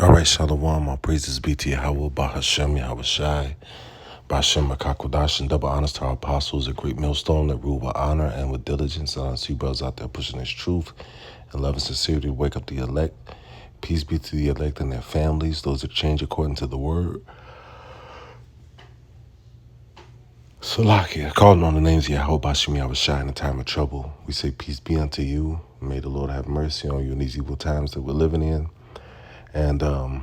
All right, Shalom. All praises be to Yahweh, Bahashem, Yahweh Shai, Bahashem, Makakodash, and double honors to our apostles, a great millstone that rule with honor and with diligence. And I see brothers out there pushing this truth and love and sincerity to wake up the elect. Peace be to the elect and their families, those that change according to the word. Salakia, calling on the names of Yahweh, Bahashem, Yahweh Shai in the time of trouble. We say, peace be unto you. May the Lord have mercy on you in these evil times that we're living in. And, the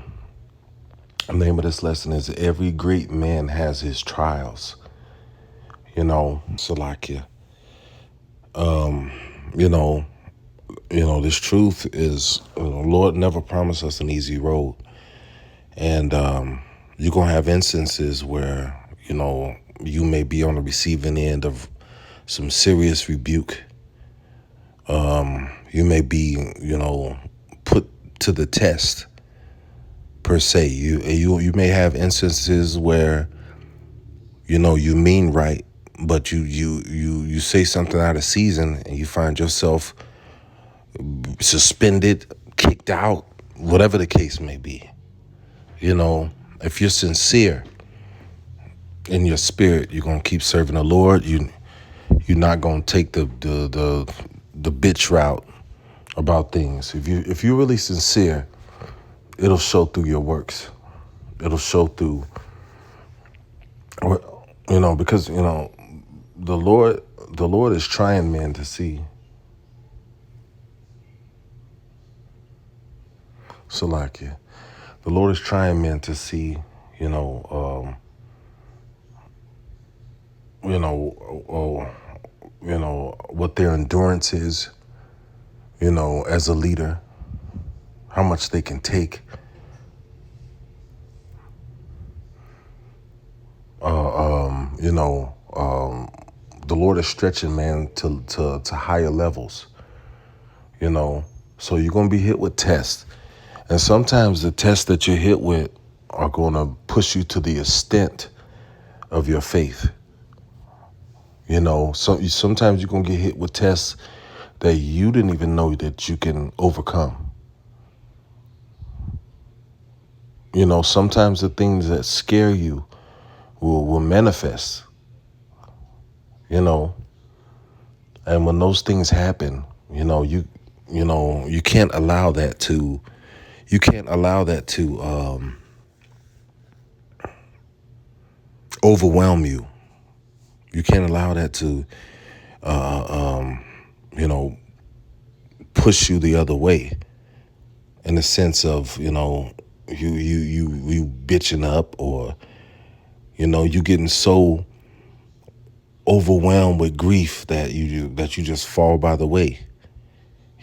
name of this lesson is Every Great Man Has His Trials. Salakia. This truth is, Lord never promised us an easy road. And you're going to have instances where, you may be on the receiving end of some serious rebuke. You may be, put to the test. Per se, you may have instances where you mean right, but you say something out of season and you find yourself suspended, kicked out, whatever the case may be. If you're sincere in your spirit, you're gonna keep serving the Lord. You're not gonna take the bitch route about things. If you're really sincere, it'll show through your works. It'll show through, because the Lord is trying men to see. Salakia. The Lord is trying men to see, what their endurance is, as a leader, how much they can take. The Lord is stretching man to higher levels, so you're going to be hit with tests. And sometimes the tests that you're hit with are going to push you to the extent of your faith. So sometimes you're going to get hit with tests that you didn't even know that you can overcome. Sometimes the things that scare you will manifest, and when those things happen, you can't allow that to overwhelm you. You can't allow that to push you the other way, in the sense of you bitching up, or you getting so overwhelmed with grief that you just fall by the way.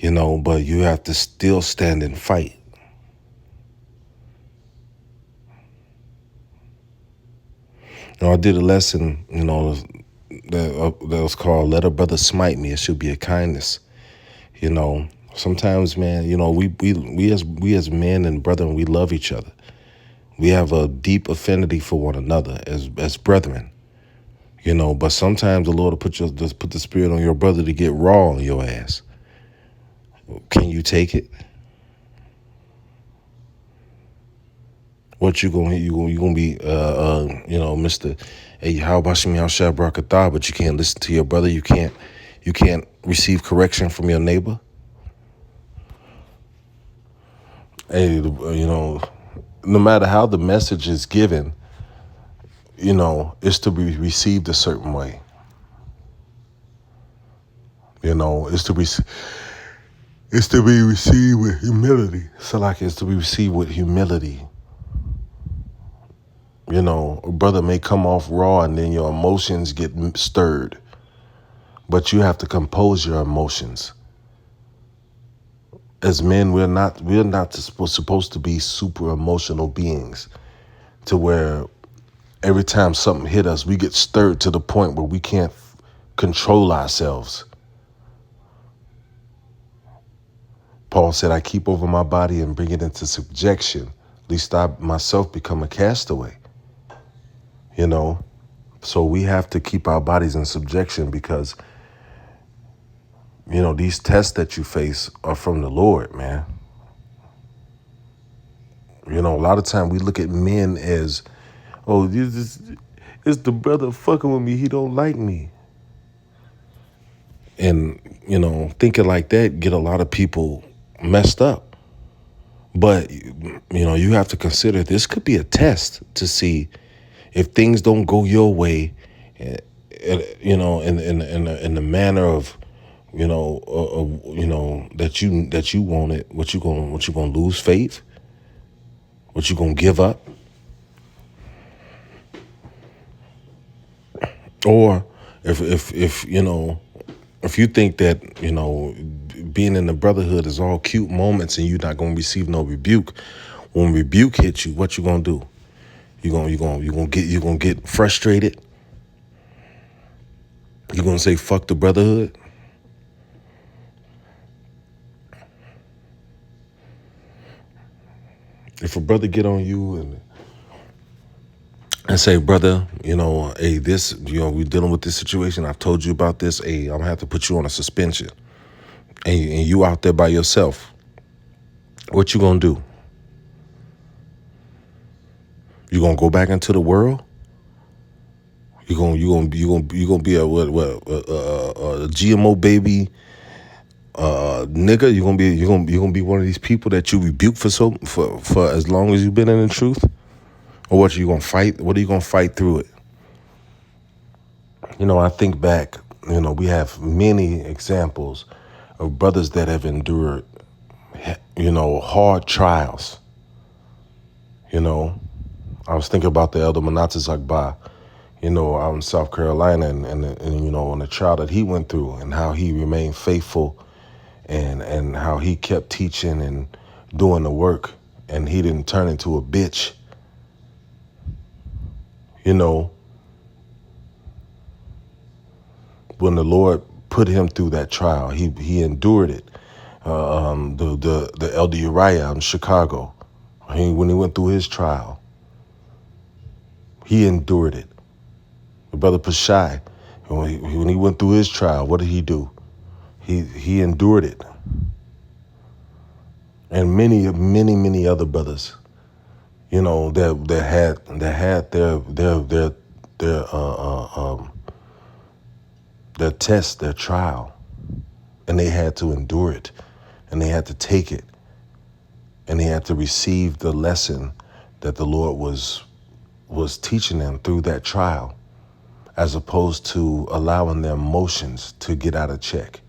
But you have to still stand and fight. I did a lesson, that was called "Let a Brother Smite Me. It Should Be a Kindness." Sometimes, man, we as men and brethren, we love each other. We have a deep affinity for one another as brethren. But sometimes the Lord will put the spirit on your brother to get raw on your ass. Can you take it? What you gonna be, Mr. Hey, how about Shemi Al-Shabrakatah, but you can't listen to your brother. You can't receive correction from your neighbor. Hey, no matter how the message is given, it's to be received a certain way. It's to be received with humility. So like it's to be received with humility. A brother may come off raw and then your emotions get stirred, but you have to compose your emotions. As men, we're not supposed to be super emotional beings, to where every time something hit us, we get stirred to the point where we can't control ourselves. Paul said, I keep over my body and bring it into subjection, lest I myself become a castaway. So we have to keep our bodies in subjection, because these tests that you face are from the Lord, man. You know, a lot of time we look at men as, oh, it's the brother fucking with me. He don't like me. And, you know, thinking like that get a lot of people messed up. But, you know, you have to consider this could be a test to see if things don't go your way, you know, in the manner of, you know, that you want it. What you gonna lose faith? What you gonna give up? Or if you know, if you think that, you know, being in the brotherhood is all cute moments and you're not gonna receive no rebuke, when rebuke hits you, what you gonna do? You gonna get frustrated. You gonna say fuck the brotherhood. If a brother get on you and say, brother, you know, hey, this, you know, we're dealing with this situation. I've told you about this. Hey, I'm gonna have to put you on a suspension, and you out there by yourself. What you gonna do? You gonna go back into the world? You gonna be a a GMO baby nigga? You gonna be one of these people that you rebuke for as long as you've been in the truth? Or what, you gonna fight? What are you gonna fight through it? You know, I think back, you know, we have many examples of brothers that have endured, you know, hard trials. You know, I was thinking about the Elder Manasseh Agba, you know, out in South Carolina, and you know, and the trial that he went through and how he remained faithful, and how he kept teaching and doing the work, and he didn't turn into a bitch. You know, when the Lord put him through that trial, he endured it. The Elder Uriah in Chicago, when he went through his trial, he endured it. The brother Pashai, when he went through his trial, what did he do? He endured it. And many other brothers, you know, that had their test, their trial, and they had to endure it, and they had to take it, and they had to receive the lesson that the Lord was teaching them through that trial, as opposed to allowing their emotions to get out of check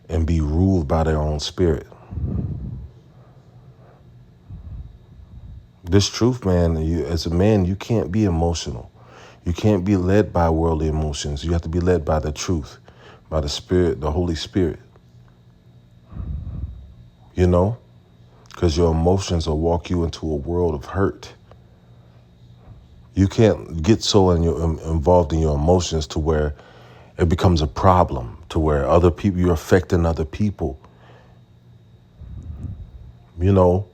and be ruled by their own spirit. This truth, man, as a man, you can't be emotional. You can't be led by worldly emotions. You have to be led by the truth, by the Spirit, the Holy Spirit. You know, because your emotions will walk you into a world of hurt. You can't get so involved in your emotions to where it becomes a problem, to where other people, you're affecting other people. You know,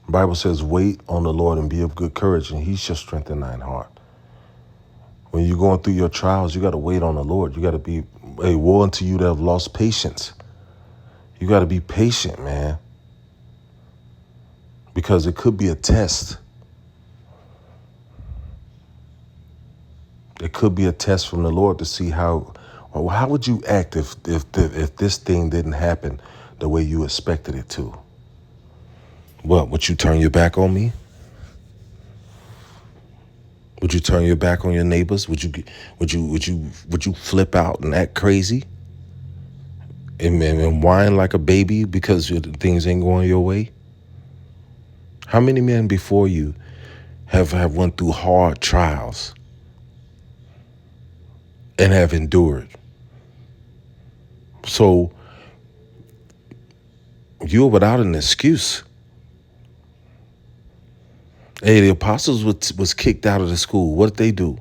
the Bible says, wait on the Lord and be of good courage, and he shall strengthen thine heart. When you're going through your trials, you got to wait on the Lord. You got to be, hey, woe unto you that have lost patience. You got to be patient, man, because it could be a test. It could be a test from the Lord to see how would you act if this thing didn't happen the way you expected it to. What, would you turn your back on me? Would you turn your back on your neighbors? Would you flip out and act crazy and whine like a baby because things ain't going your way? How many men before you have went through hard trials and have endured? So you're without an excuse. Hey, the apostles was kicked out of the school. What did they do?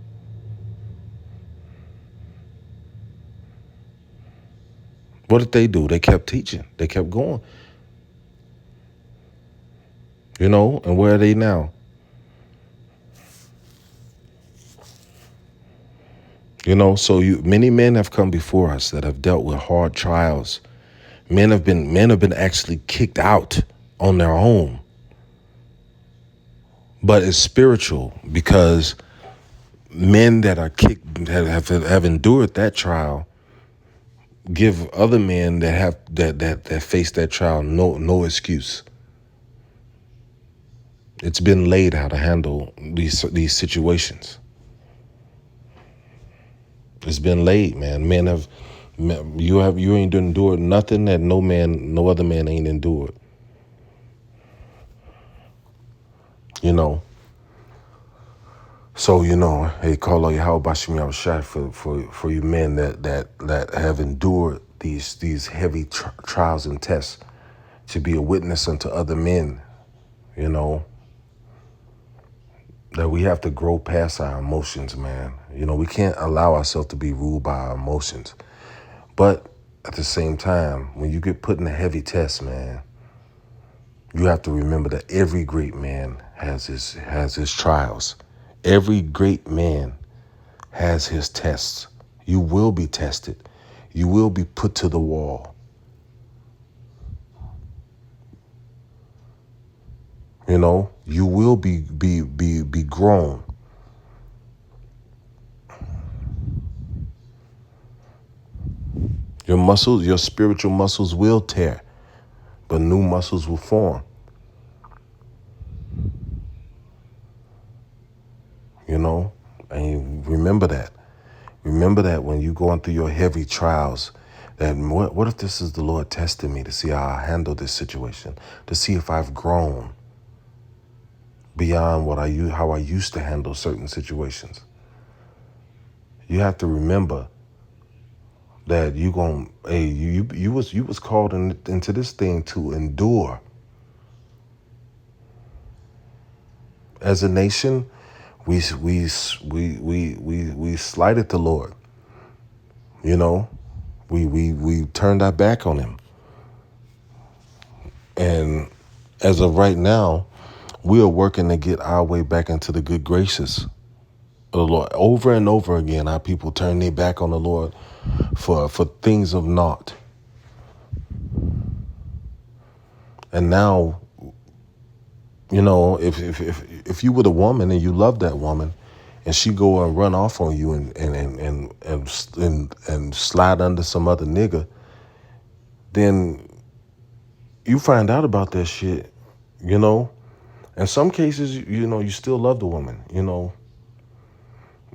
What did they do? They kept teaching. They kept going. You know, and where are they now? You know, so many men have come before us that have dealt with hard trials. Men have been actually kicked out on their own. But it's spiritual because men that are kicked, that have endured that trial, give other men that have that face that trial no excuse. It's been laid how to handle these situations. It's been laid, man. You ain't endured nothing that no other man ain't endured. You know. So, hey, call out how about you shot for you men that have endured these heavy trials and tests to be a witness unto other men, that we have to grow past our emotions, man. We can't allow ourselves to be ruled by our emotions. But at the same time, when you get put in a heavy test, man, you have to remember that every great man has his trials. Every great man has his tests. You will be tested. You will be put to the wall. You will be grown. Your muscles, your spiritual muscles will tear, but new muscles will form. And remember that. Remember that when you're going through your heavy trials, that what if this is the Lord testing me to see how I handle this situation, to see if I've grown beyond how I used to handle certain situations. You have to remember that you was called into this thing to endure. As a nation, we slighted the Lord. We turned our back on him. And as of right now, we are working to get our way back into the good graces of the Lord. Over and over again, our people turn their back on the Lord for things of naught. And now, if you were the woman and you love that woman, and she go and run off on you and slide under some other nigga, then you find out about that shit, In some cases, you still love the woman,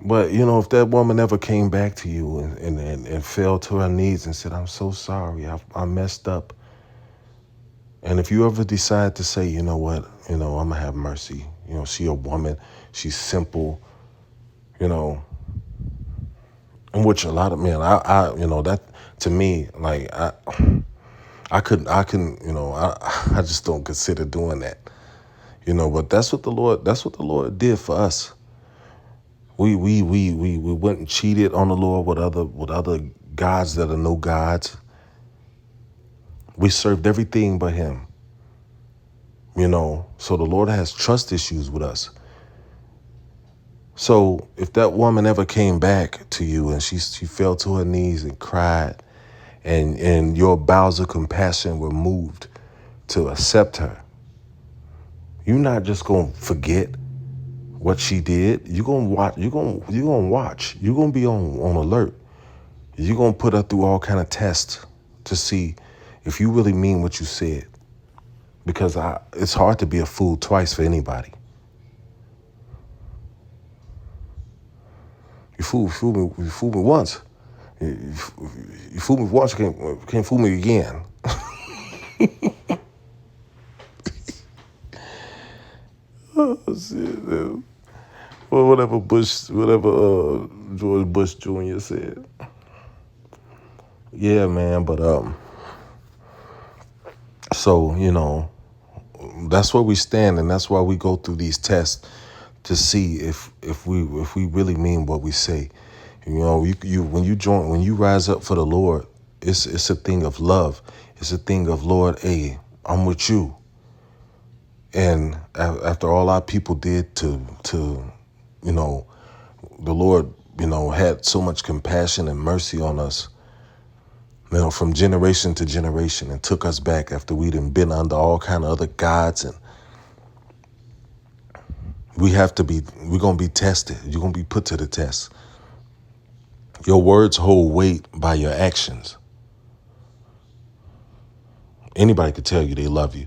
But, if that woman ever came back to you and fell to her knees and said, I'm so sorry, I messed up. And if you ever decide to say, you know what, I'm going to have mercy. She a woman, she's simple, and which a lot of men, that to me, like, I couldn't, I just don't consider doing that, but that's what the Lord did for us. We went and cheated on the Lord with other gods that are no gods. We served everything but him. So the Lord has trust issues with us. So if that woman ever came back to you and she fell to her knees and cried and your bowels of compassion were moved to accept her, you're not just going to forget what she did. You're going to watch. You're going to watch. You're going to be on alert. You're going to put her through all kind of tests to see if you really mean what you said. Because it's hard to be a fool twice for anybody. You fool me once. You fool me once, you can't fool me again. Oh, shit, dude. Well, whatever George Bush Jr. said. Yeah, man, but so, that's where we stand, and that's why we go through these tests to see if we really mean what we say. When you rise up for the Lord, it's a thing of love. It's a thing of, Lord, hey, I'm with you. And after all our people did to the Lord, had so much compassion and mercy on us. from generation to generation, and took us back after we'd been under all kind of other gods. And we're going to be tested. You're going to be put to the test. Your words hold weight by your actions. Anybody could tell you they love you.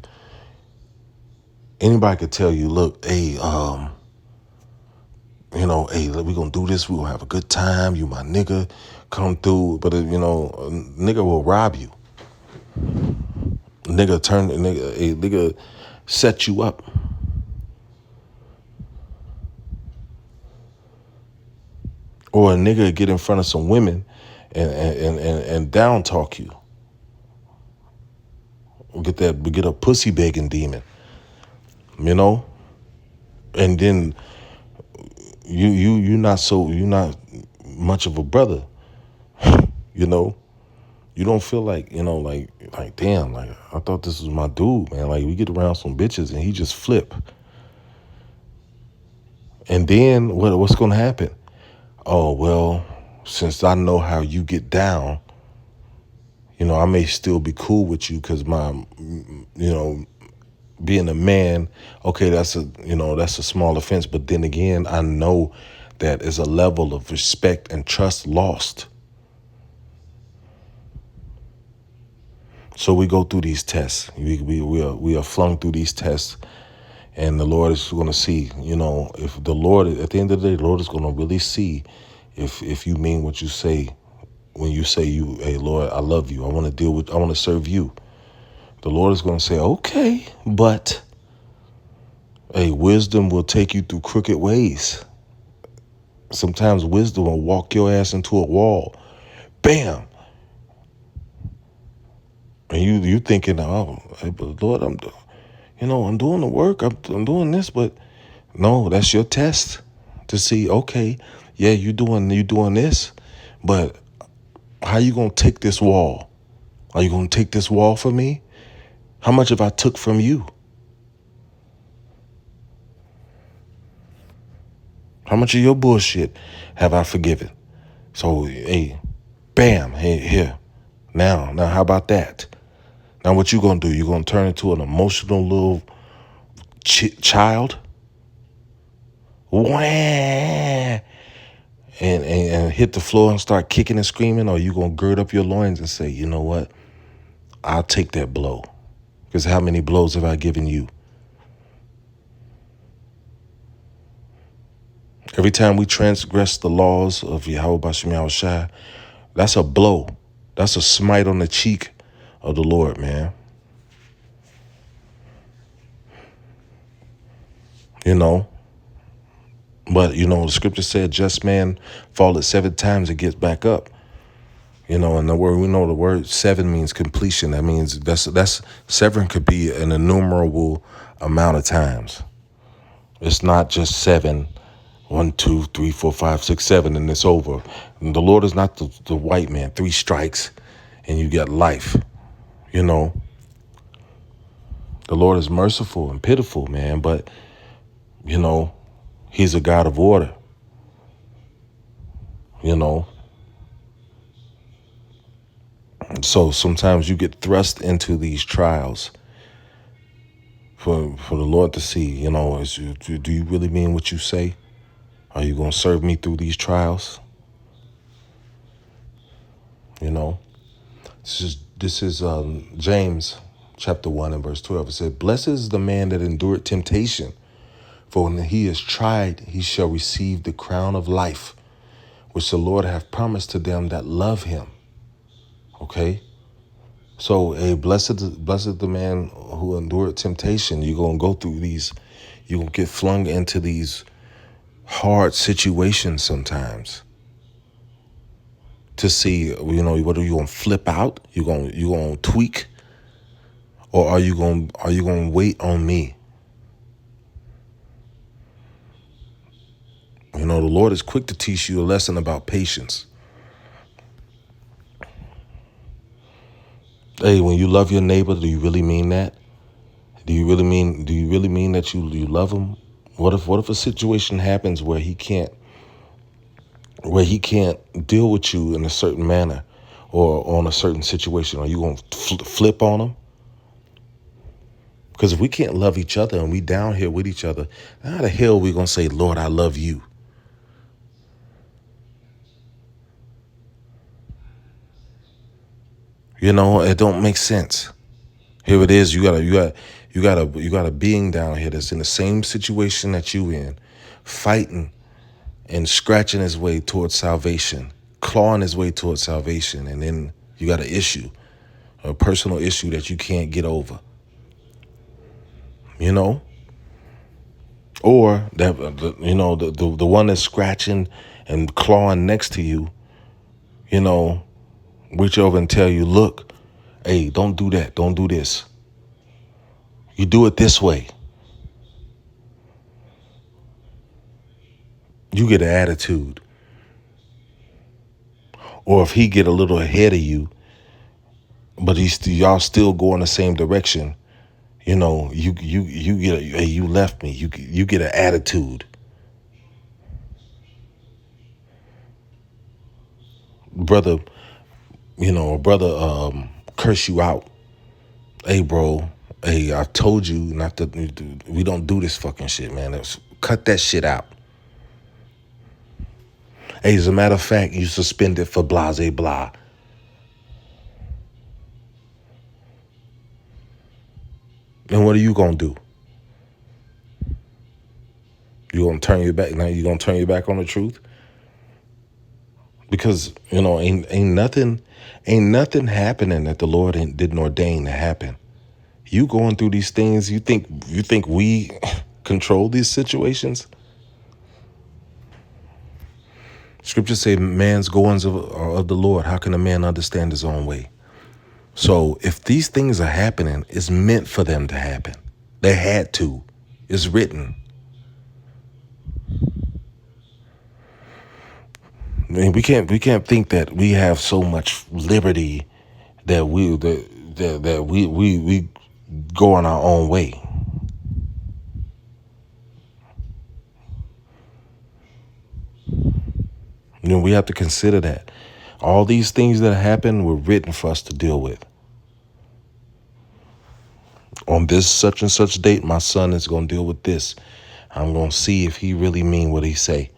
Anybody could tell you, look, hey, hey, we're going to do this. We're going to have a good time. You my nigga, come through. But, a nigga will rob you. Nigga set you up. Or a nigga get in front of some women and down talk you. Get a pussy begging demon. And then you're not much of a brother. You don't feel like, like damn, like I thought this was my dude, man. Like we get around some bitches and he just flip. And then what's gonna happen? Oh, well, since I know how you get down, I may still be cool with you because being a man, okay, that's a small offense. But then again, I know that is a level of respect and trust lost. So we go through these tests. We are flung through these tests, and the Lord is going to see. If the Lord, at the end of the day, the Lord is going to really see if you mean what you say when you say hey Lord, I love you. I want to serve you. The Lord is going to say, okay, but hey, wisdom will take you through crooked ways. Sometimes wisdom will walk your ass into a wall. Bam. And you thinking, oh, hey, but Lord, I'm doing the work. I'm doing this, but no, that's your test to see, okay, yeah, you doing this, but how you going to take this wall? Are you going to take this wall for me? How much have I took from you? How much of your bullshit have I forgiven? So, hey, bam, hey, here. Now, how about that? Now, what you gonna do? You gonna turn into an emotional little child? Wah! And hit the floor and start kicking and screaming? Or you gonna gird up your loins and say, you know what? I'll take that blow. Because how many blows have I given you? Every time we transgress the laws of Yahweh Bashim Yahushua, that's a blow. That's a smite on the cheek of the Lord, man. But the scripture said, just man falleth 7 times and gets back up. And the word 7 means completion. That means that's 7 could be an innumerable amount of times. It's not just 7, 1, 2, 3, 4, 5, 6, 7, and it's over. And the Lord is not the white man, 3 strikes and you get life. The Lord is merciful and pitiful, man, but he's a God of order. So sometimes you get thrust into these trials for the Lord to see, do you really mean what you say? Are you going to serve me through these trials? This is James chapter 1 and verse 12. It said, blessed is the man that endured temptation, for when he is tried, he shall receive the crown of life, which the Lord hath promised to them that love him. Okay? So, blessed the man who endured temptation. You're going to go through these, you're going to get flung into these hard situations sometimes to see, whether you're going to flip out, you're going to tweak, or are you going to wait on me? The Lord is quick to teach you a lesson about patience. Hey, when you love your neighbor, do you really mean that? Do you really mean that you love him? What if a situation happens where he can't deal with you in a certain manner, or on a certain situation? Are you going to flip on them? Because if we can't love each other and we down here with each other, how the hell are we going to say, Lord, I love you? You know, it don't make sense. Here it is. You got a being down here that's in the same situation that you in, fighting and scratching his way towards salvation, clawing his way towards salvation. And then you got an issue, a personal issue that you can't get over, you know? Or that, the one that's scratching and clawing next to you, you know, reach over and tell you, look, hey, don't do that. Don't do this. You do it this way. You get an attitude. Or if he get a little ahead of you, but y'all still going the same direction, you know, you get hey, you left me. You get an attitude. Brother, a brother curse you out. Hey, bro. Hey, I told you not to. We don't do this fucking shit, man. Cut that shit out. Hey, as a matter of fact, you suspended for blase blah. And what are you gonna do? You gonna turn your back now? You gonna turn your back on the truth? Because ain't nothing happening that the Lord didn't ordain to happen. You going through these things? You think we control these situations? Scriptures say man's goings are of the Lord. How can a man understand his own way? So if these things are happening, it's meant for them to happen. They had to. It's written. I mean, we can't think that we have so much liberty that we go on our own way. We have to consider that all these things that happen were written for us to deal with. On this such and such date, my son is going to deal with this. I'm going to see if he really mean what he say.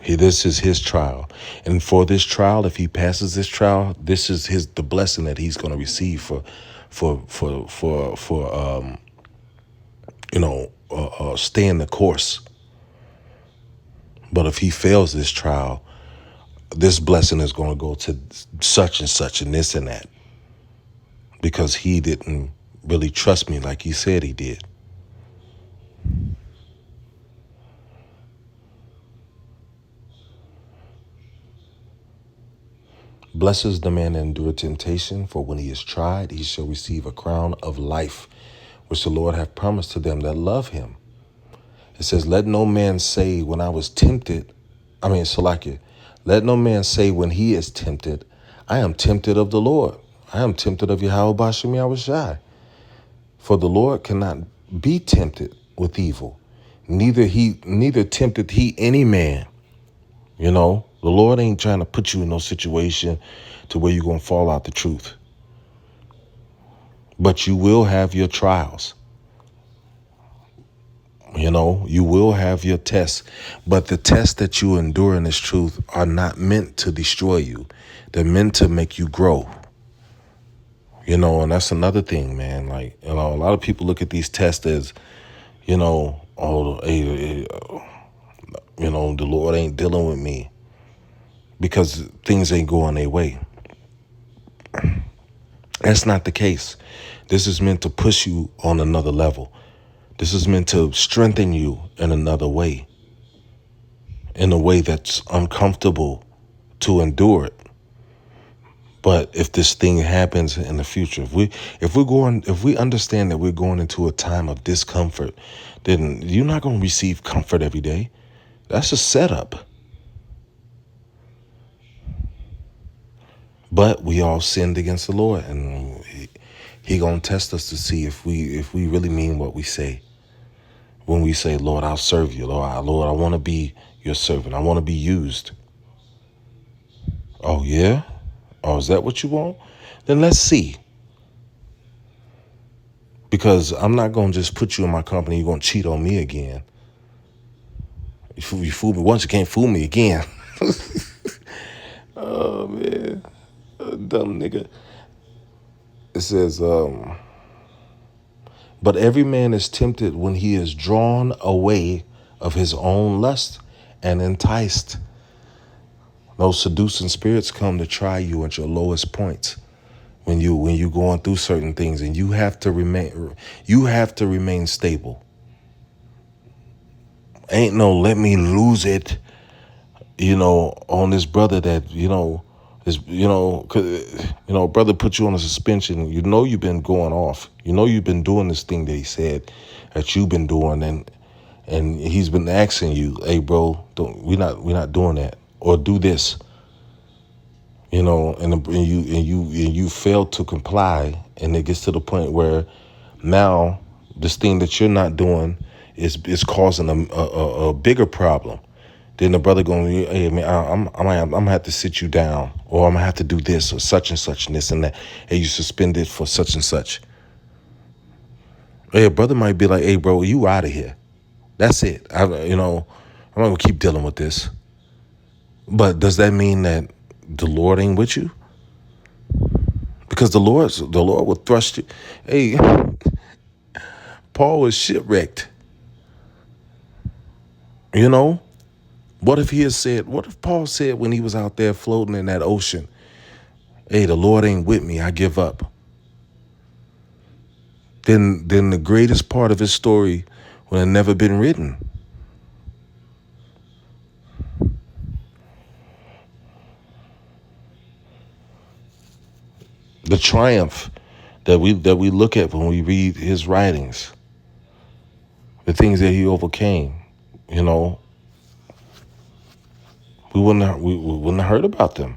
This is his trial. And for this trial, if he passes this trial, this is the blessing that he's going to receive for staying the course. But if he fails this trial, this blessing is going to go to such and such and this and that, because he didn't really trust me like he said he did. Blessed is the man that endureth temptation, for when he is tried, he shall receive a crown of life, which the Lord hath promised to them that love him. It says, let no man say when I was tempted, Salakia, let no man say when he is tempted, I am tempted of the Lord. I am tempted of Yahweh Bashem Yahushai. For the Lord cannot be tempted with evil, neither tempted he any man. The Lord ain't trying to put you in no situation to where you're going to fall out the truth. But you will have your trials. You will have your tests. But the tests that you endure in this truth are not meant to destroy you. They're meant to make you grow. And that's another thing, man. Like, a lot of people look at these tests as, the Lord ain't dealing with me because things ain't going their way. That's not the case. This is meant to push you on another level. This is meant to strengthen you in another way, in a way that's uncomfortable to endure it. But if this thing happens in the future, if we understand that we're going into a time of discomfort, then you're not going to receive comfort every day. That's a setup. But we all sinned against the Lord, and he gonna test us to see if we really mean what we say. When we say, Lord, I'll serve you, Lord, I want to be your servant. I want to be used. Oh, yeah? Oh, is that what you want? Then let's see. Because I'm not going to just put you in my company. You're going to cheat on me again. You fool me once, you can't fool me again. Oh, man. Dumb nigga. It says, but every man is tempted when he is drawn away of his own lust and enticed. Those seducing spirits come to try you at your lowest points when you going through certain things, and you have to remain stable. Ain't no let me lose it, on this brother that, is, 'cause, brother put you on a suspension. You've been going off. You've been doing this thing that he said that you've been doing, and he's been asking you, hey bro, we're not doing that, or do this. And you fail to comply, and it gets to the point where now this thing that you're not doing is causing a bigger problem. Then the brother going, hey man, I'm gonna have to sit you down, or I'm gonna have to do this or such and this and that. Hey, you suspended for such and such. Hey, a brother might be like, hey bro, you out of here. That's it. I'm not gonna keep dealing with this. But does that mean that the Lord ain't with you? Because the Lord will thrust you. Hey, Paul was shipwrecked. What if Paul said when he was out there floating in that ocean, hey, the Lord ain't with me, I give up. Then the greatest part of his story would have never been written. The triumph that we look at when we read his writings, the things that he overcame, we wouldn't have heard about them.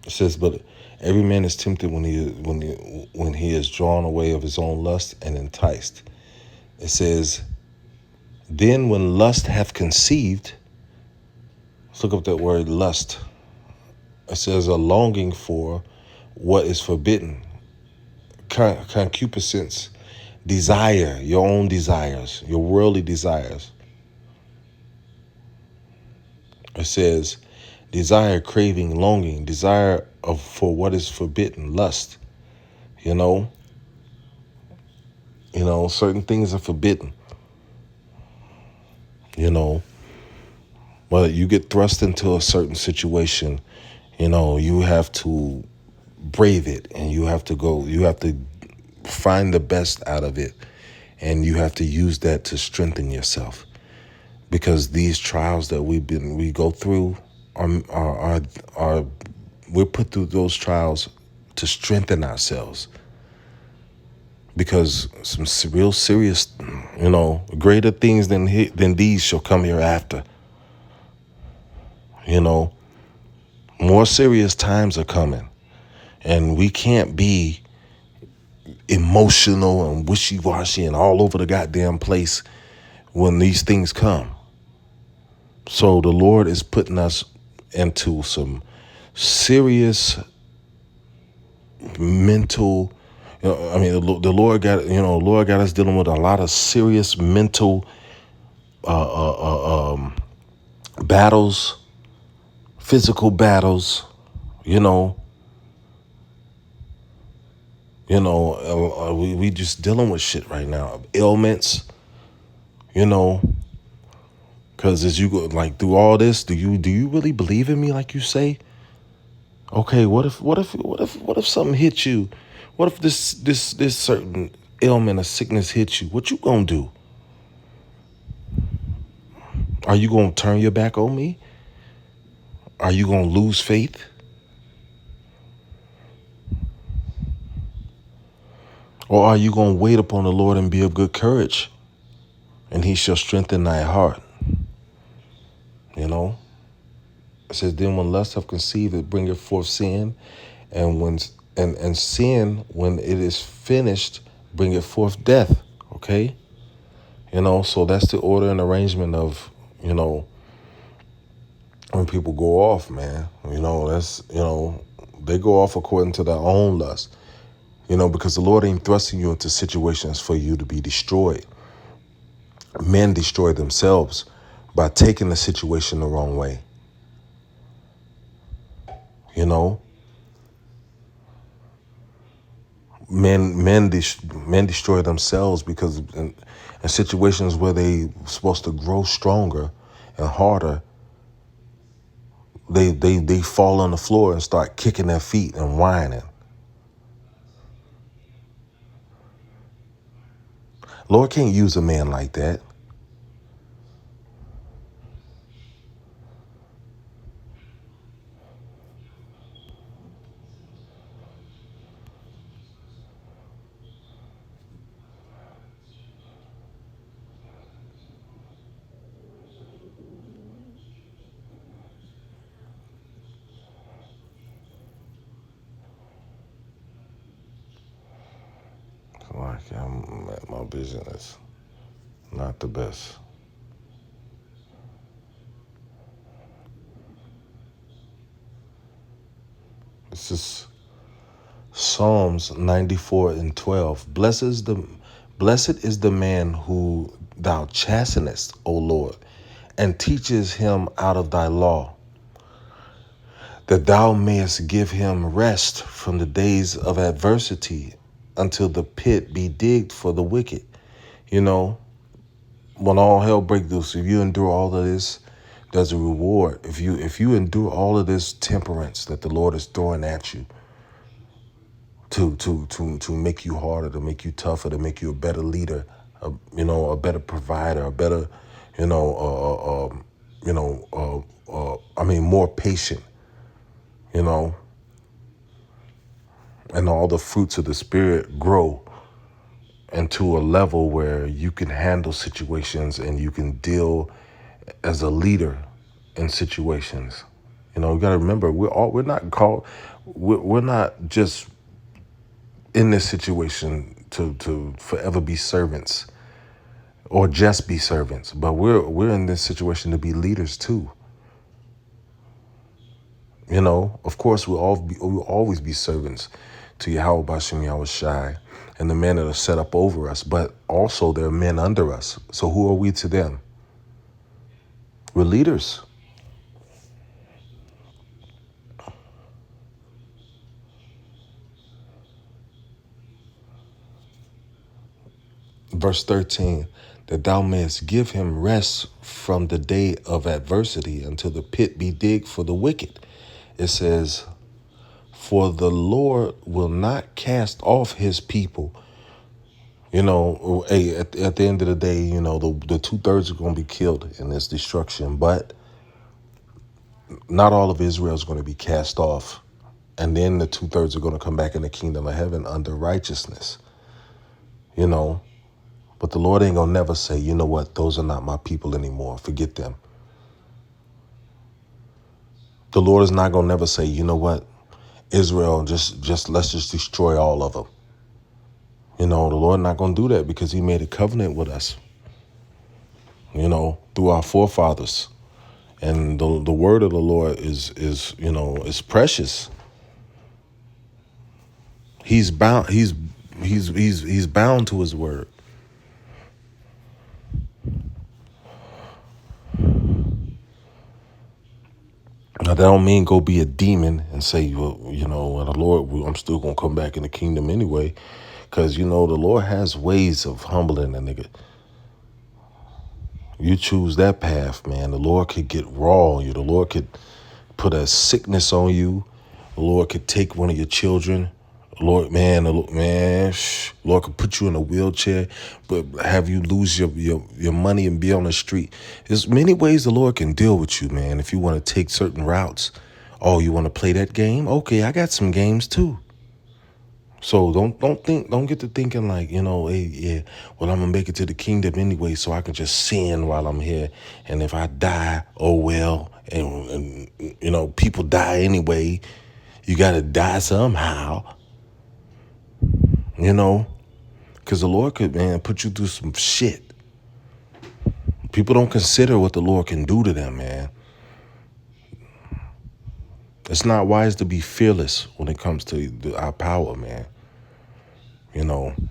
It says, but every man is tempted when he is drawn away of his own lust and enticed. It says, then when lust hath conceived, let's look up that word lust. It says a longing for what is forbidden. Concupiscence, desire, your own desires, your worldly desires. It says desire, craving, longing, desire for what is forbidden, lust. Certain things are forbidden. Well, you get thrust into a certain situation, you have to brave it, and you have to find the best out of it, and you have to use that to strengthen yourself, because these trials that we go through are we're put through those trials to strengthen ourselves, because some real serious, greater things than these shall come hereafter. More serious times are coming, and we can't be emotional and wishy-washy and all over the goddamn place when these things come. So the Lord is putting us into some serious mental, the Lord got us dealing with a lot of serious mental battles, physical battles, we just dealing with shit right now, ailments, because as you go like through all this, do you really believe in me like you say? Okay, what if something hits you? What if this certain ailment or sickness hits you? What you gonna do? Are you gonna turn your back on me? Are you gonna lose faith? Or are you gonna wait upon the Lord and be of good courage, and he shall strengthen thy heart? It says, then when lust have conceived, it bringeth forth sin, and sin, when it is finished, bringeth forth death. Okay? So that's the order and arrangement of, you know, when people go off, man. That's, they go off according to their own lust, because the Lord ain't thrusting you into situations for you to be destroyed. Men destroy themselves by taking the situation the wrong way. You know, men destroy themselves because in situations where they supposed to grow stronger and harder, they fall on the floor and start kicking their feet and whining. Lord can't use a man like that. Like my vision is not the best. This is Psalms 94:12. Blessed is the man who thou chastenest, O Lord, and teaches him out of thy law, that thou mayest give him rest from the days of adversity until the pit be digged for the wicked. You know, when all hell breaks loose, if you endure all of this, there's a reward. If you endure all of this temperance that the Lord is throwing at you to make you harder, to make you tougher, to make you a better leader, a better provider, a better, more patient, you know, and all the fruits of the Spirit grow into a level where you can handle situations and you can deal as a leader in situations. You got to remember, we're not called, we're not just in this situation to forever be servants or just be servants, but we're in this situation to be leaders too. Of course, we'll always be servants to Yahweh Bashem Yahweh Shai and the men that are set up over us, but also there are men under us. So who are we to them? We're leaders. Verse 13, that thou mayest give him rest from the day of adversity until the pit be digged for the wicked. It says, for the Lord will not cast off his people. Hey, at the end of the day, the 2/3 are going to be killed in this destruction, but not all of Israel is going to be cast off. And then the 2/3 are going to come back in the kingdom of heaven under righteousness, But the Lord ain't going to never say, you know what, those are not my people anymore. Forget them. The Lord is not going to never say, you know what, Israel, just let's just destroy all of them. The Lord not going to do that because he made a covenant with us, through our forefathers. And the word of the Lord is precious. He's bound he's bound to his word. Now that don't mean go be a demon and say, well, the Lord, I'm still gonna come back in the kingdom anyway, because the Lord has ways of humbling a nigga. You choose that path, man. The Lord could get raw on you. The Lord could put a sickness on you. The Lord could take one of your children. Lord could put you in a wheelchair, but have you lose your money and be on the street. There's many ways the Lord can deal with you, man. If you want to take certain routes, oh, you want to play that game? Okay, I got some games too. So don't get to thinking like, hey, yeah, well, I'm gonna make it to the kingdom anyway, so I can just sin while I'm here. And if I die, oh well, and people die anyway. You gotta die somehow. Because the Lord could, man, put you through some shit. People don't consider what the Lord can do to them, man. It's not wise to be fearless when it comes to our power, man.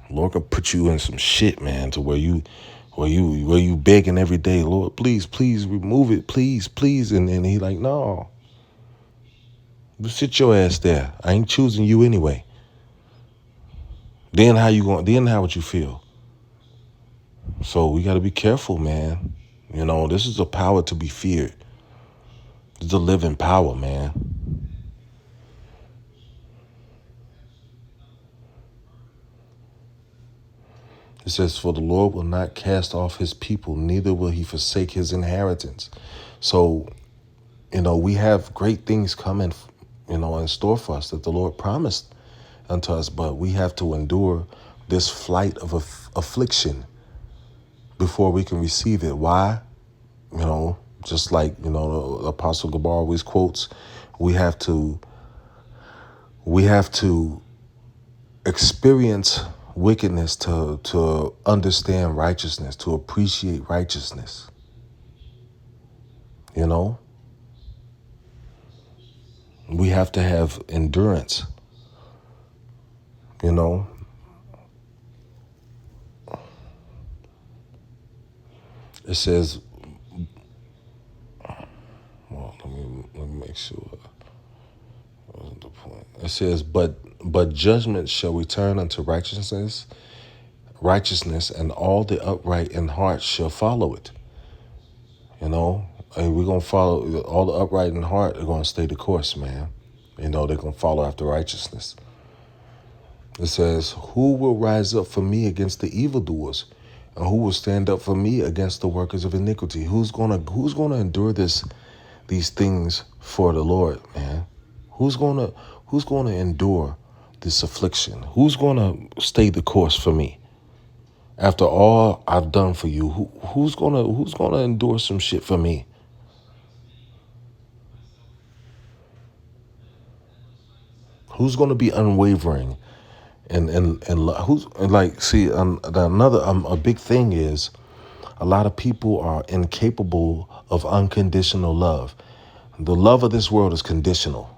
Lord could put you in some shit, man, to where you begging every day, Lord, please, please remove it, please, please. And then he like, no, just sit your ass there. I ain't choosing you anyway. Then how would you feel? So we got to be careful, man. This is a power to be feared. It's a living power, man. It says, for the Lord will not cast off his people, neither will he forsake his inheritance. So, we have great things coming, in store for us that the Lord promised unto us, but we have to endure this flight of affliction before we can receive it. Why? Just like, the Apostle Gabar always quotes, we have to experience wickedness to understand righteousness, to appreciate righteousness. We have to have endurance. It says, well, let me make sure. That wasn't the point. It says, but judgment shall return unto righteousness, and all the upright in heart shall follow it. And we're gonna follow all the upright in heart are gonna stay the course, man. They're gonna follow after righteousness. It says, who will rise up for me against the evildoers? And who will stand up for me against the workers of iniquity? Who's gonna endure these things for the Lord, man? Who's gonna endure this affliction? Who's gonna stay the course for me? After all I've done for you, who's gonna endure some shit for me? Who's gonna be unwavering? And who's like, see, another a big thing is a lot of people are incapable of unconditional love. The love of this world is conditional.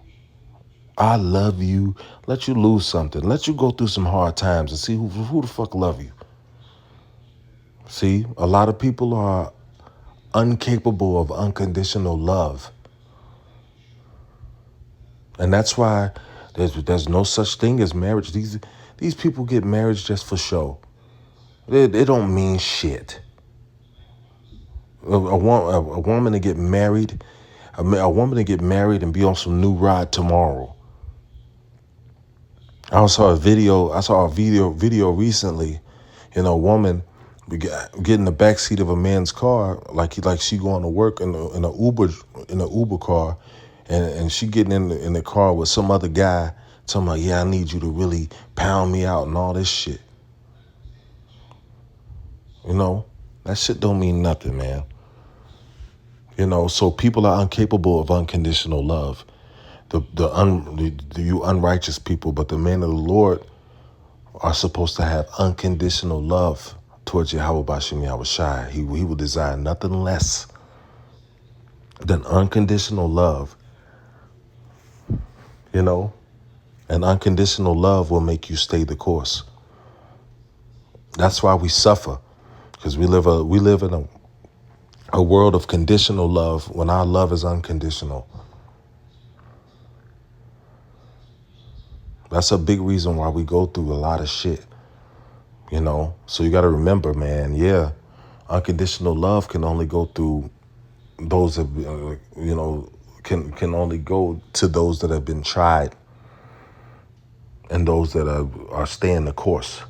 I love you. Let you lose something. Let you go through some hard times and see who the fuck love you. See, a lot of people are incapable of unconditional love. And that's why there's no such thing as marriage. These people get married just for show. They don't mean shit. A woman to get married, a woman to get married and be on some new ride tomorrow. I saw a video recently. A woman get in the back seat of a man's car, like she going to work in a Uber car, and she getting in the car with some other guy talking about, yeah, I need you to really pound me out and all this shit. That shit don't mean nothing, man. So people are incapable of unconditional love. You unrighteous people, but the men of the Lord are supposed to have unconditional love towards Yahweh Bashim Yahushai. He will desire nothing less than unconditional love. And unconditional love will make you stay the course. That's why we suffer, because we live in a world of conditional love when our love is unconditional. That's a big reason why we go through a lot of shit. So you got to remember, man, yeah, unconditional love can only go through those that, can only go to those that have been tried and those that are staying the course.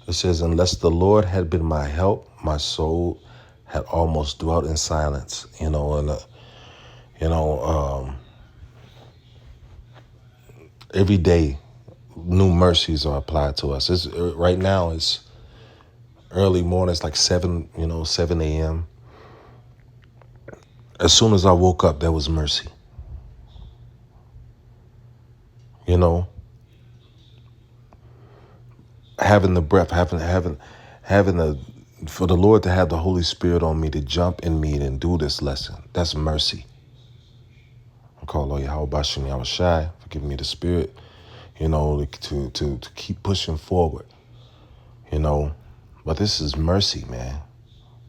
It says, unless the Lord had been my help, my soul had almost dwelt in silence. Every day, new mercies are applied to us. Right now, early mornings, like 7 a.m. As soon as I woke up, there was mercy. You know, having the breath, having the for the Lord to have the Holy Spirit on me to jump in me and do this lesson. That's mercy. I call on Yahweh Bashim Yahweh Shai for giving me the spirit, to keep pushing forward, you know. But this is mercy, man.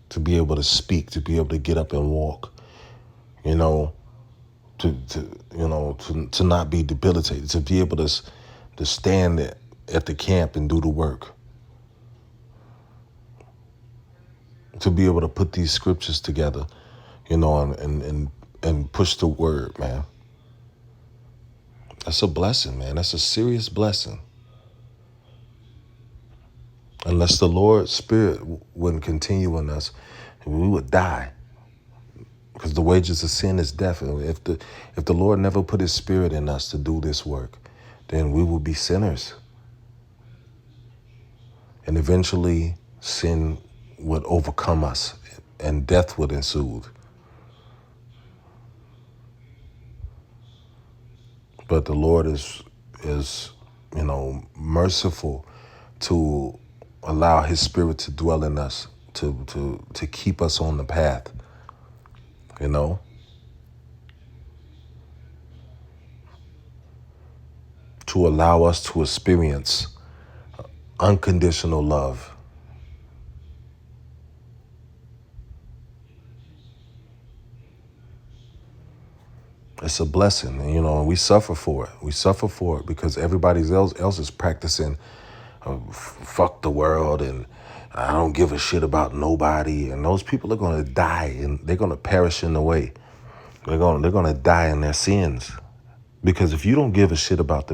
To be able to speak, to be able to get up and walk, you know, to not be debilitated, to be able to stand at the camp and do the work, to be able to put these scriptures together, and push the word, man. That's a blessing, man. That's a serious blessing. Unless the Lord's Spirit wouldn't continue in us, we would die. Because the wages of sin is death. And if the Lord never put his Spirit in us to do this work, then we will be sinners. And eventually sin would overcome us and death would ensue. But the Lord is merciful to allow his Spirit to dwell in us, to keep us on the path, to allow us to experience unconditional love. It's a blessing, and we suffer for it. We suffer for it because everybody else is practicing fuck the world and I don't give a shit about nobody. And those people are going to die and they're going to perish in the way. They're going to die in their sins. Because if you don't give a shit about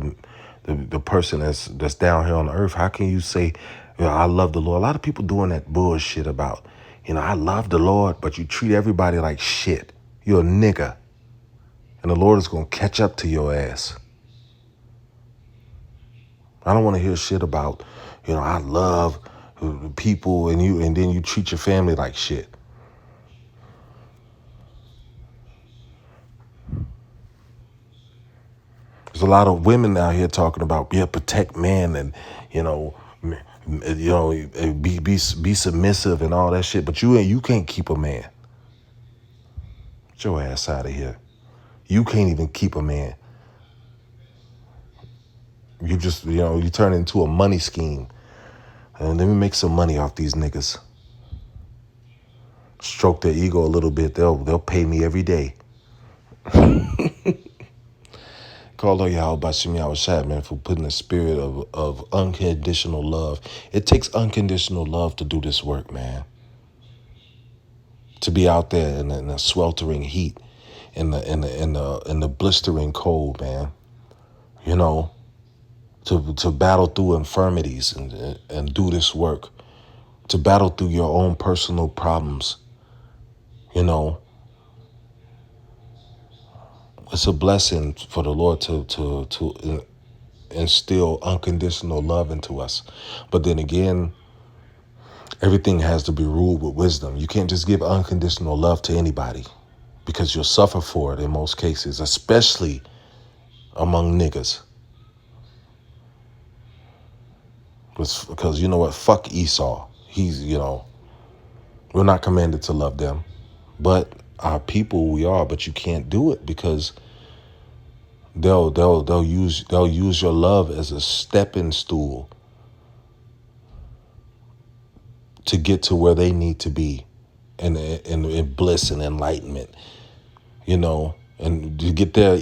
the person that's down here on the earth, how can you say, I love the Lord? A lot of people doing that bullshit about, I love the Lord, but you treat everybody like shit. You're a nigga. And the Lord is going to catch up to your ass. I don't want to hear shit about, I love people and then you treat your family like shit. There's a lot of women out here talking about protect men and be submissive and all that shit, but you can't keep a man. Get your ass out of here. You can't even keep a man. You just you turn into a money scheme. And let me make some money off these niggas. Stroke their ego a little bit. They'll pay me every day. Call on Yahweh Bashim Yahweh Shai, man, for putting the spirit of unconditional love. It takes unconditional love to do this work, man. To be out there in the sweltering heat, in the blistering cold, man. To battle through infirmities and do this work. To battle through your own personal problems. It's a blessing for the Lord to instill unconditional love into us. But then again, everything has to be ruled with wisdom. You can't just give unconditional love to anybody because you'll suffer for it in most cases, especially among niggas. Because you know what? Fuck Esau. He's, we're not commanded to love them. But our people we are, but you can't do it because they'll use your love as a stepping stool to get to where they need to be in bliss and enlightenment, and to get their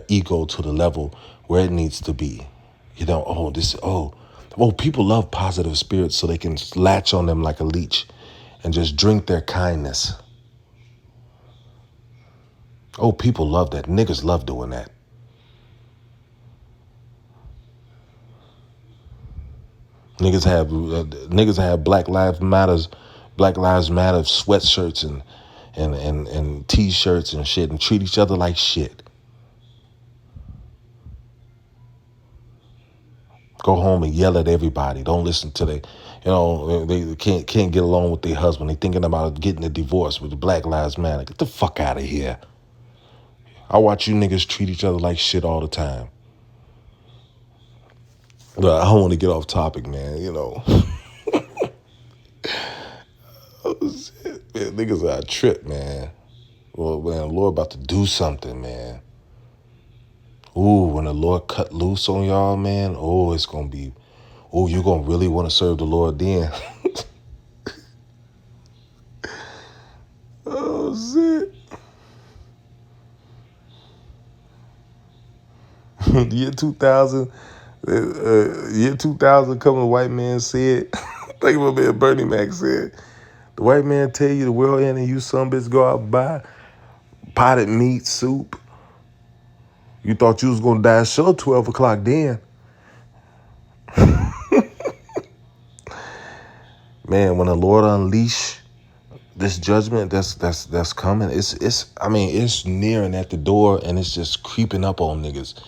ego to the level where it needs to be. People love positive spirits so they can latch on them like a leech and just drink their kindness. Oh, people love that. Niggas love doing that. Niggas have Black Lives Matter sweatshirts and T-shirts and shit and treat each other like shit. Go home and yell at everybody. Don't listen to You know, they can't get along with their husband. They thinking about getting a divorce with the Black Lives Matter. Get the fuck out of here. I watch you niggas treat each other like shit all the time. But I don't want to get off topic, man. You know. Oh, shit. Man, niggas are a trip, man. Well, man, the Lord about to do something, man. Ooh, when the Lord cut loose on y'all, man, oh, it's going to be, oh, you're going to really want to serve the Lord then. Oh, shit. Year 2000, year 2000, coming white man said, think what man Bernie Mac said, the white man tell you the world end and you some bitch go out and buy potted meat, soup. You thought you was going to die sure 12 o'clock then. Man, when the Lord unleash this judgment that's coming, it's nearing at the door and it's just creeping up on niggas.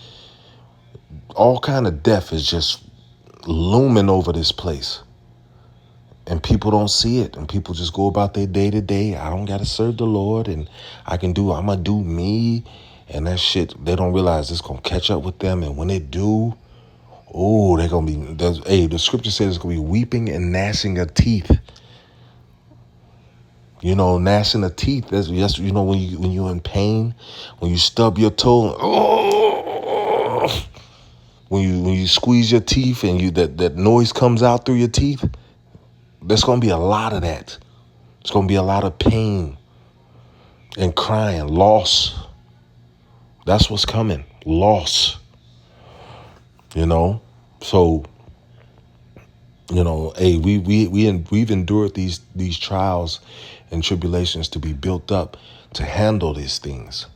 All kind of death is just looming over this place. And people don't see it. And people just go about their day to day. I don't gotta serve the Lord and I'm gonna do me. And that shit, they don't realize it's gonna catch up with them. And when they do, oh, they're gonna be, the scripture says it's gonna be weeping and gnashing of teeth. You know, gnashing of teeth. That's you know when you're in pain, when you stub your toe, oh, when you squeeze your teeth and that noise comes out through your teeth. There's gonna be a lot of that. It's gonna be a lot of pain and crying, loss. That's what's coming. Loss. You know, so. You know, hey, we've endured these trials and tribulations to be built up to handle these things,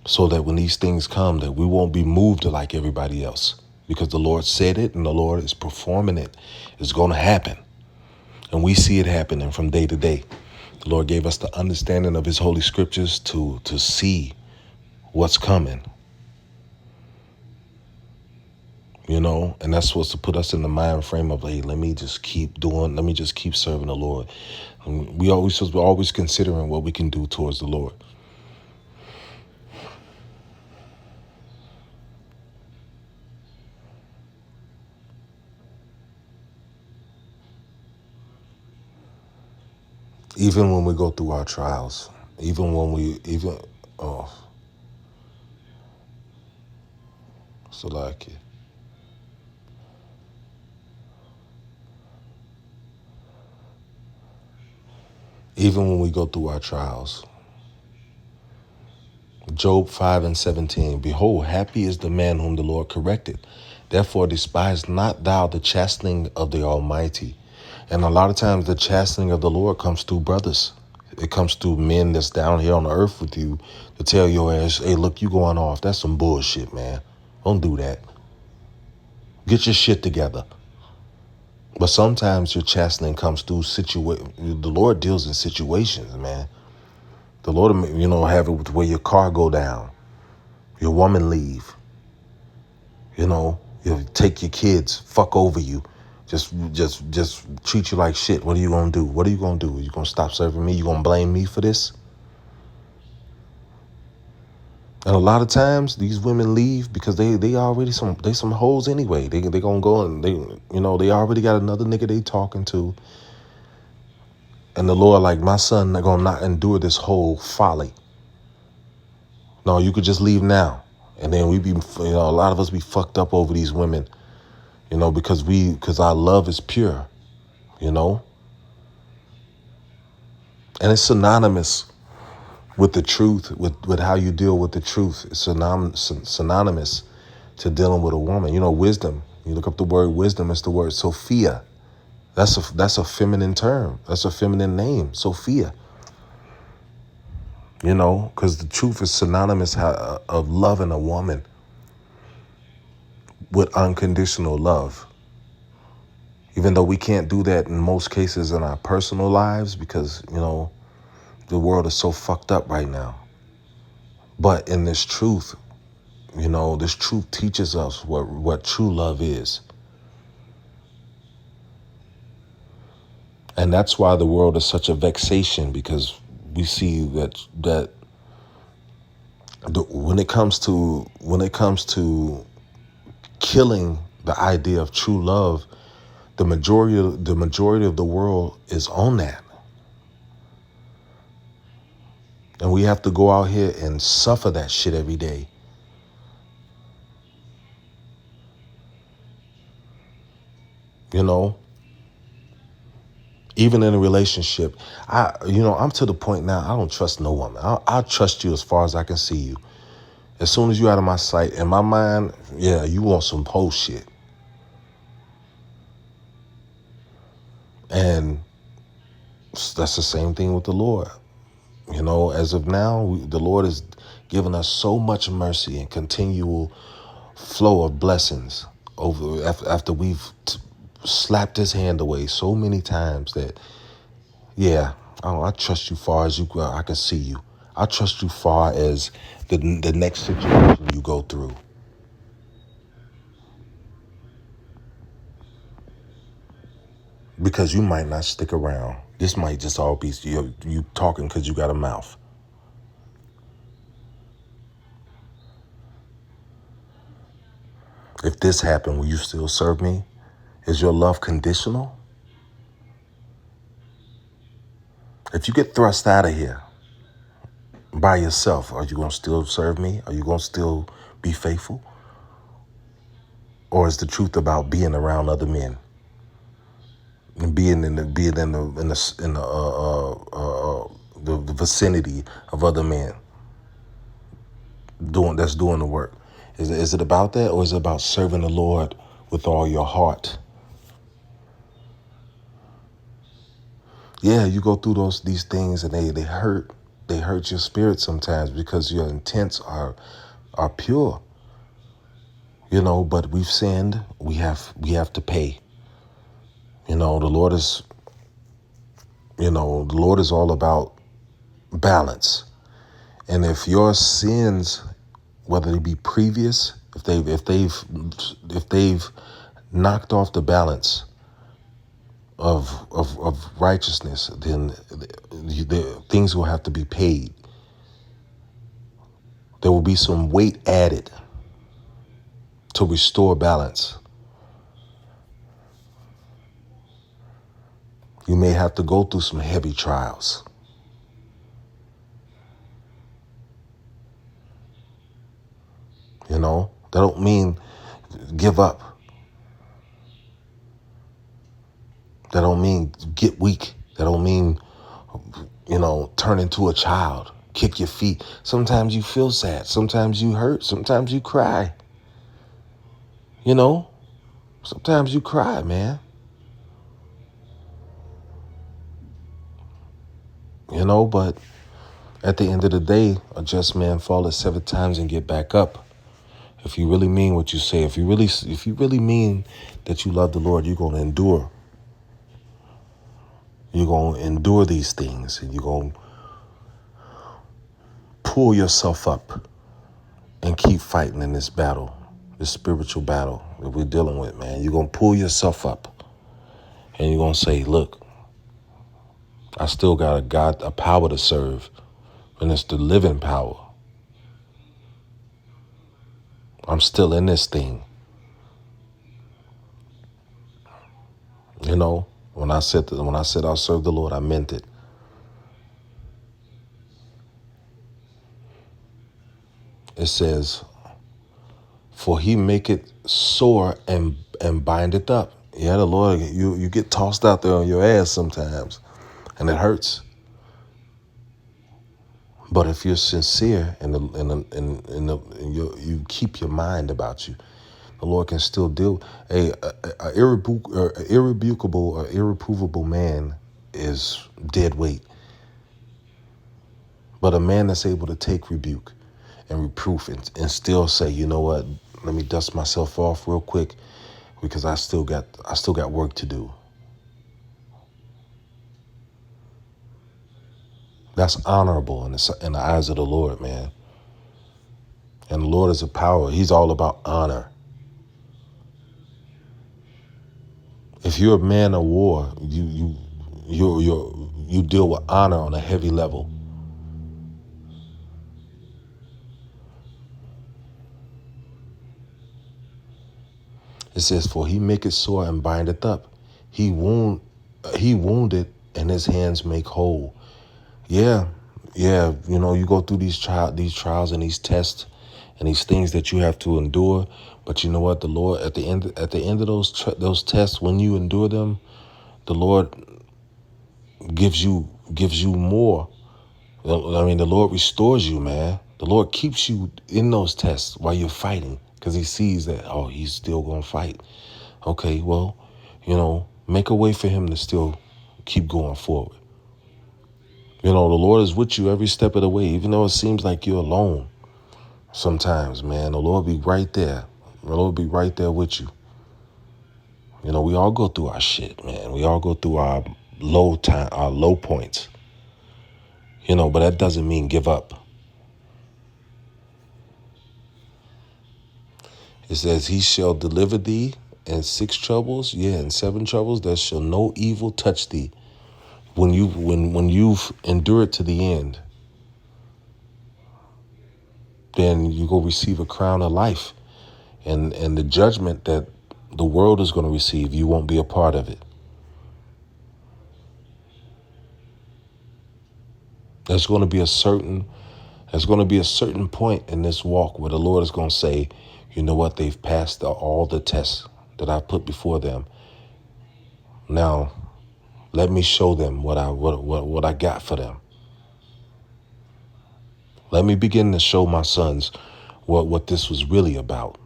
so that when these things come, that we won't be moved like everybody else, because the Lord said it and the Lord is performing it. It's going to happen, and we see it happening from day to day. The Lord gave us the understanding of His holy scriptures to see what's coming. You know, and that's supposed to put us in the mind frame of, hey, let me just keep serving the Lord. And we're always considering what we can do towards the Lord. Even when we go through our trials, so like it. Even when we go through our trials. Job 5:17, behold, happy is the man whom the Lord corrected. Therefore despise not thou the chastening of the Almighty. And a lot of times the chastening of the Lord comes through brothers. It comes through men that's down here on the earth with you to tell your ass, hey, look, you going off. That's some bullshit, man. Don't do that. Get your shit together. But sometimes your chastening comes through the Lord deals in situations, man. The Lord, you know, have it where your car go down, your woman leave, you know, you take your kids, fuck over you, just treat you like shit. What are you gonna do? What are you gonna do? Are you gonna stop serving me? You gonna blame me for this? And a lot of times these women leave because they already some hoes anyway. They gonna go and they already got another nigga they talking to. And the Lord, like, my son, they're gonna not endure this whole folly. No, you could just leave now. And then a lot of us be fucked up over these women, because our love is pure, you know. And it's synonymous with the truth, with how you deal with the truth. It's synonymous to dealing with a woman. You know, wisdom. You look up the word wisdom, it's the word Sophia. That's a feminine term. That's a feminine name, Sophia. You know, because the truth is synonymous of loving a woman with unconditional love. Even though we can't do that in most cases in our personal lives because, the world is so fucked up right now. But in this truth, this truth teaches us what true love is. And that's why the world is such a vexation, because we see that when it comes to killing the idea of true love, the majority of the world is on that. And we have to go out here and suffer that shit every day. You know, even in a relationship, I'm to the point now, I don't trust no woman. I'll trust you as far as I can see you. As soon as you out of my sight, in my mind, yeah, you want some whole shit. And that's the same thing with the Lord. As of now, the Lord has given us so much mercy and continual flow of blessings after we've slapped his hand away so many times that, yeah, I trust you far as I can see you. I trust you far as the next situation you go through. Because you might not stick around. This might just all be you talking because you got a mouth. If this happened, will you still serve me? Is your love conditional? If you get thrust out of here by yourself, are you going to still serve me? Are you going to still be faithful? Or is the truth about being around other men and being in the vicinity of other men doing the work? Is it about that, or is it about serving the Lord with all your heart? Yeah, you go through these things, and they hurt your spirit sometimes because your intents are pure. But we've sinned. We have to pay. The Lord is all about balance. And if your sins, whether they be previous, if they've knocked off the balance of righteousness, then things will have to be paid. There will be some weight added to restore balance. You may have to go through some heavy trials. That don't mean give up. That don't mean get weak. That don't mean, turn into a child, kick your feet. Sometimes you feel sad. Sometimes you hurt. Sometimes you cry. Sometimes you cry, man. But at the end of the day, a just man falleth 7 times and get back up. If you really mean what you say, if you really mean that you love the Lord, you're going to endure. You're going to endure these things, and you're going to pull yourself up and keep fighting in this battle, this spiritual battle that we're dealing with, man. You're going to pull yourself up, and you're going to say, look, I still got a power to serve, and it's the living power. I'm still in this thing. When I said I'll serve the Lord, I meant it. It says, for he make it sore and bind it up. Yeah, the Lord, you get tossed out there on your ass sometimes, and it hurts. But if you're sincere and you keep your mind about you, the Lord can still deal. A irrebukable or irreprovable man is dead weight. But a man that's able to take rebuke and reproof and still say, you know what, let me dust myself off real quick because I still got work to do. That's honorable in the eyes of the Lord, man. And the Lord is a power. He's all about honor. If you're a man of war, you deal with honor on a heavy level. It says, "For he maketh sore and bindeth up; he he wounded, and his hands make whole." Yeah, yeah. You go through these trials and these tests and these things that you have to endure. But you know what? The Lord, at the end of those tests, when you endure them, the Lord gives you more. I mean, the Lord restores you, man. The Lord keeps you in those tests while you're fighting, because He sees that, oh, he's still gonna fight. Okay, well, make a way for him to still keep going forward. The Lord is with you every step of the way, even though it seems like you're alone. Sometimes, man, the Lord be right there. The Lord be right there with you. We all go through our shit, man. We all go through our low points. But that doesn't mean give up. It says, "He shall deliver thee in 6 troubles, in 7 troubles, there shall no evil touch thee." When you've endured to the end, then you go receive a crown of life. And the judgment that the world is going to receive, you won't be a part of it. There's going to be a certain point in this walk where the Lord is going to say, you know what, they've passed all the tests that I put before them. Now, let me show them what I got for them. Let me begin to show my sons what this was really about.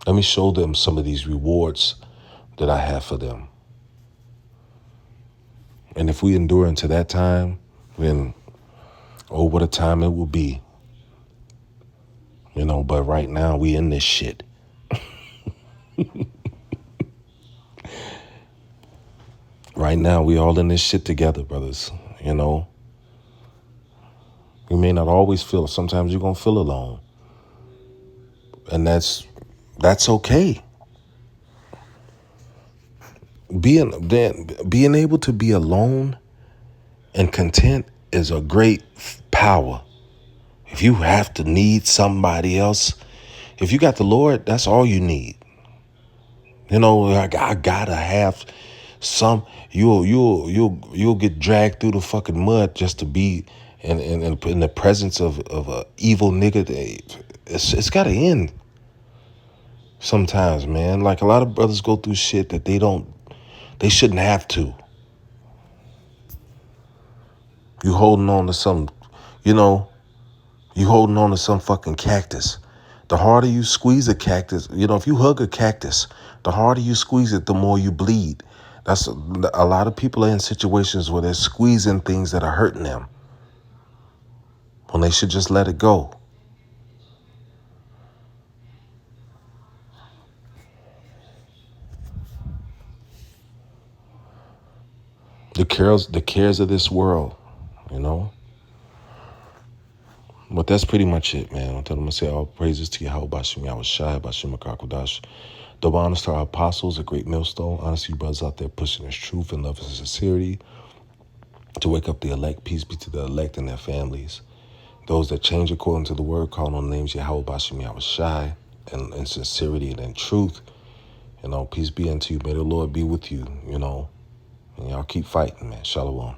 Let me show them some of these rewards that I have for them. And if we endure into that time, then, oh, what a time it will be. But right now we in this shit. Right now we all in this shit together, brothers. You may not always feel it. Sometimes you're going to feel alone. And that's okay. Being able to be alone and content is a great power. If you have to need somebody else, if you got the Lord, that's all you need. I gotta have some. You'll get dragged through the fucking mud just to be in the presence of a evil nigga. It's gotta end. Sometimes, man, like a lot of brothers go through shit that they shouldn't have to. You holding on to some, you holding on to some fucking cactus. The harder you squeeze a cactus, if you hug a cactus, the harder you squeeze it, the more you bleed. That's a lot of people are in situations where they're squeezing things that are hurting them when they should just let it go. The cares of this world, But that's pretty much it, man. I'm telling them to say all praises to Yahweh Bashim Yahushai, Bashim Akakodash. Double honors to our apostles, a great millstone. Honor to you brothers out there pushing this truth and love and sincerity to wake up the elect. Peace be to the elect and their families. Those that change according to the word, calling on the names Yahweh Bashim Yahushai, and in sincerity and in truth. Peace be unto you. May the Lord be with you, and y'all keep fighting, man. Shalom.